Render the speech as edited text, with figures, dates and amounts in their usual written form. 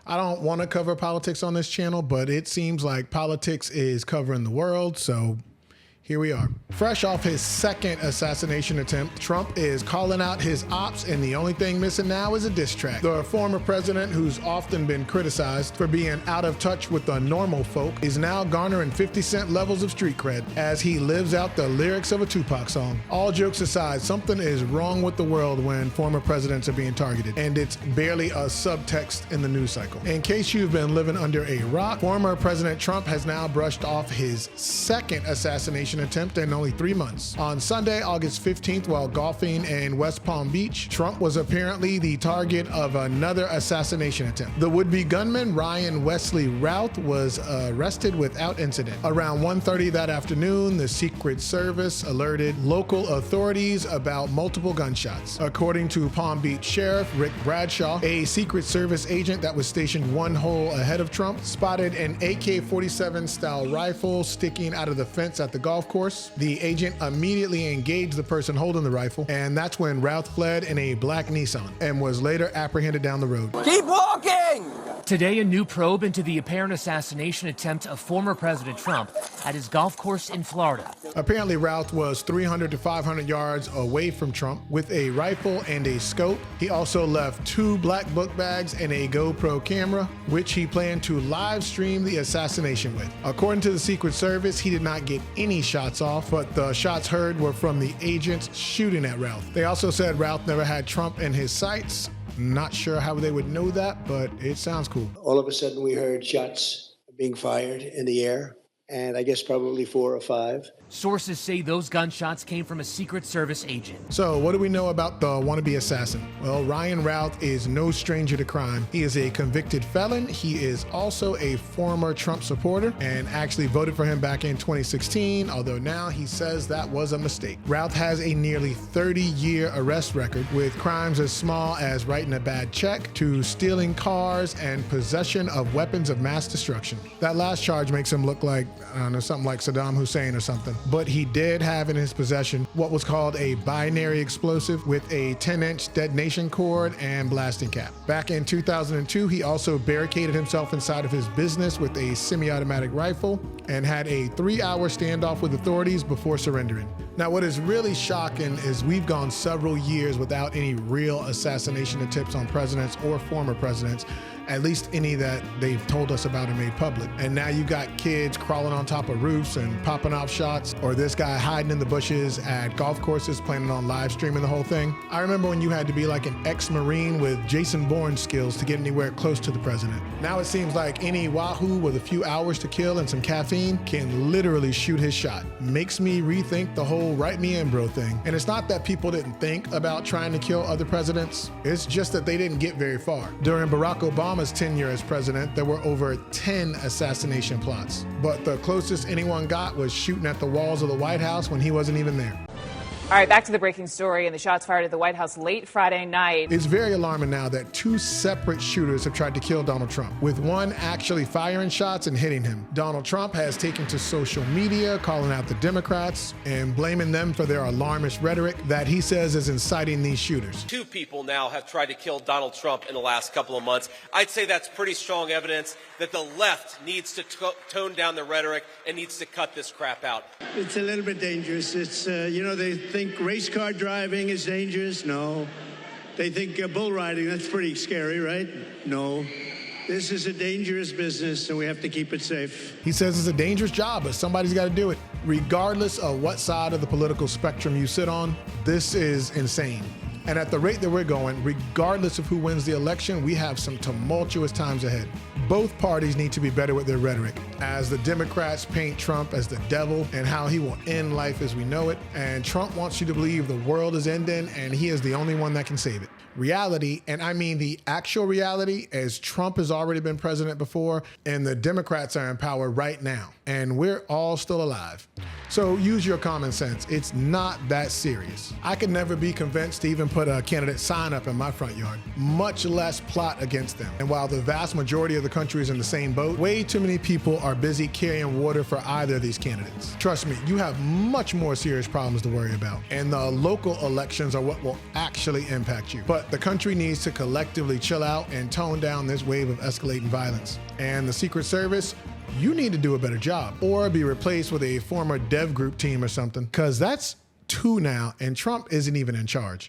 I don't want to cover politics on this channel, but it seems like politics is covering the world, so here we are. Fresh off his second assassination attempt, Trump is calling out his ops, and the only thing missing now is a diss track. The former president, who's often been criticized for being out of touch with the normal folk, is now garnering 50 Cent levels of street cred as he lives out the lyrics of a Tupac song. All jokes aside, something is wrong with the world when former presidents are being targeted, and it's barely a subtext in the news cycle. In case you've been living under a rock, former President Trump has now brushed off his second assassination attempt in only 3 months. On Sunday, August 15th, while golfing in West Palm Beach, Trump was apparently the target of another assassination attempt. The would-be gunman, Ryan Wesley Routh, was arrested without incident. Around 1:30 that afternoon, the Secret Service alerted local authorities about multiple gunshots. According to Palm Beach Sheriff Rick Bradshaw, a Secret Service agent that was stationed one hole ahead of Trump spotted an AK-47 style rifle sticking out of the fence at the golf course. The agent immediately engaged the person holding the rifle, and that's when Routh fled in a black Nissan and was later apprehended down the road. Keep walking! Today, a new probe into the apparent assassination attempt of former President Trump at his golf course in Florida. Apparently, Routh was 300 to 500 yards away from Trump with a rifle and a scope. He also left 2 black book bags and a GoPro camera, which he planned to live stream the assassination with. According to the Secret Service, he did not get any shots off, but the shots heard were from the agents shooting at Routh. They also said Routh never had Trump in his sights. Not sure how they would know that, but it sounds cool. All of a sudden, we heard shots being fired in the air, and I guess probably 4 or 5. Sources say those gunshots came from a Secret Service agent. So what do we know about the wannabe assassin? Well, Ryan Routh is no stranger to crime. He is a convicted felon. He is also a former Trump supporter and actually voted for him back in 2016, although now he says that was a mistake. Routh has a nearly 30-year arrest record with crimes as small as writing a bad check to stealing cars and possession of weapons of mass destruction. That last charge makes him look like, I don't know, something like Saddam Hussein or something. But he did have in his possession what was called a binary explosive with a 10-inch detonation cord and blasting cap. Back in 2002, he also barricaded himself inside of his business with a semi-automatic rifle and had a 3-hour standoff with authorities before surrendering. Now, what is really shocking is we've gone several years without any real assassination attempts on presidents or former presidents, at least any that they've told us about and made public. And now you got kids crawling on top of roofs and popping off shots, or this guy hiding in the bushes at golf courses planning on live streaming the whole thing. I remember when you had to be like an ex-Marine with Jason Bourne skills to get anywhere close to the president. Now it seems like any wahoo with a few hours to kill and some caffeine can literally shoot his shot. Makes me rethink the whole write me in bro thing. And it's not that people didn't think about trying to kill other presidents, it's just that they didn't get very far. During Barack Obama's tenure as president, there were over 10 assassination plots. But the closest anyone got was shooting at the walls of the White House when he wasn't even there. All right, back to the breaking story and the shots fired at the White House late Friday night. It's very alarming now that 2 separate shooters have tried to kill Donald Trump, with one actually firing shots and hitting him. Donald Trump has taken to social media, calling out the Democrats and blaming them for their alarmist rhetoric that he says is inciting these shooters. 2 people now have tried to kill Donald Trump in the last couple of months. I'd say that's pretty strong evidence that the left needs to tone down the rhetoric and needs to cut this crap out. It's a little bit dangerous. It's, they think race car driving is dangerous. No. They think bull riding, that's pretty scary, right? No. This is a dangerous business, and we have to keep it safe. He says it's a dangerous job, but somebody's got to do it. Regardless of what side of the political spectrum you sit on, this is insane. And at the rate that we're going, regardless of who wins the election, we have some tumultuous times ahead. Both parties need to be better with their rhetoric, as the Democrats paint Trump as the devil and how he will end life as we know it. And Trump wants you to believe the world is ending and he is the only one that can save it. Reality, and I mean the actual reality, as Trump has already been president before and the Democrats are in power right now, and we're all still alive. So use your common sense. It's not that serious. I could never be convinced to even put a candidate sign up in my front yard, much less plot against them. And while the vast majority of the country country is in the same boat. Way too many people are busy carrying water for either of these candidates. Trust me, you have much more serious problems to worry about. And the local elections are what will actually impact you. But the country needs to collectively chill out and tone down this wave of escalating violence. And the Secret Service, you need to do a better job or be replaced with a former dev group team or something, because that's two now and Trump isn't even in charge.